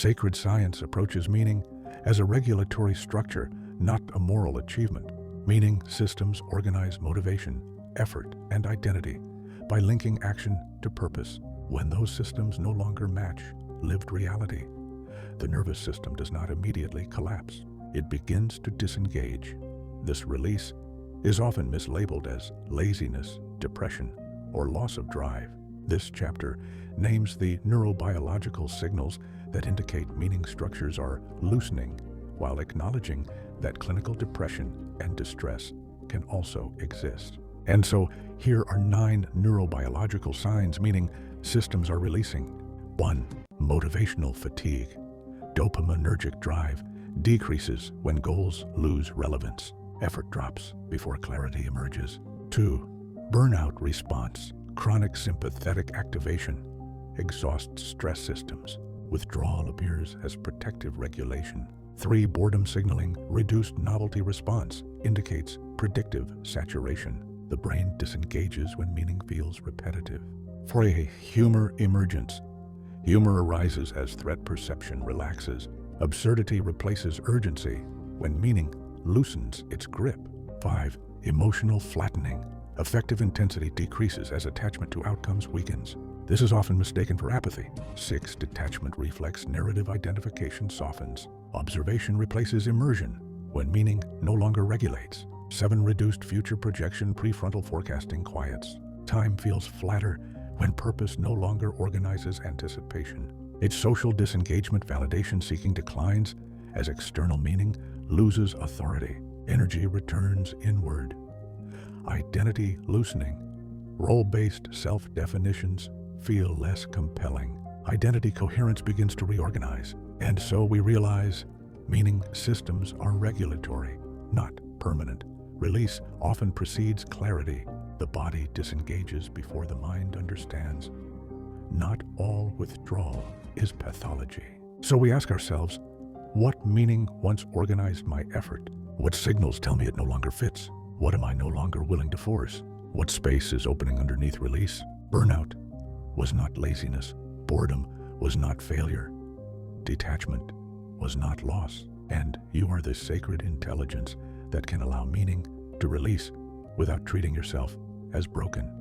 Sacred science approaches meaning as a regulatory structure, not a moral achievement. Meaning systems organize motivation, effort, and identity by linking action to purpose. When those systems no longer match lived reality, the nervous system does not immediately collapse. It begins to disengage. This release is often mislabeled as laziness, depression, or loss of drive. This chapter names the neurobiological signals that indicate meaning structures are loosening, while acknowledging that clinical depression and distress can also exist. And so here are 9 neurobiological signs meaning systems are releasing. 1. Motivational fatigue. Dopaminergic drive decreases when goals lose relevance. Effort drops before clarity emerges. 2. Burnout response. Chronic sympathetic activation exhausts stress systems. Withdrawal appears as protective regulation. 3. Boredom signaling. Reduced novelty response indicates predictive saturation. The brain disengages when meaning feels repetitive. 4. Humor emergence. Humor arises as threat perception relaxes. Absurdity replaces urgency when meaning loosens its grip. 5. Emotional flattening. Affective intensity decreases as attachment to outcomes weakens. This is often mistaken for apathy. 6. Detachment reflex. Narrative identification softens. Observation replaces immersion when meaning no longer regulates. 7. Reduced future projection. Prefrontal forecasting quiets. Time feels flatter when purpose no longer organizes anticipation. Its social disengagement. Validation seeking declines as external meaning loses authority. Energy returns inward. Identity loosening. Role-based self-definitions feel less compelling. Identity coherence begins to reorganize. And so we realize meaning systems are regulatory, not permanent. Release often precedes clarity. The body disengages before the mind understands. Not all withdrawal is pathology. So we ask ourselves, what meaning once organized my effort? What signals tell me it no longer fits? What am I no longer willing to force? What space is opening underneath release? Burnout was not laziness. Boredom was not failure. Detachment was not loss. And you are the sacred intelligence that can allow meaning to release without treating yourself as broken.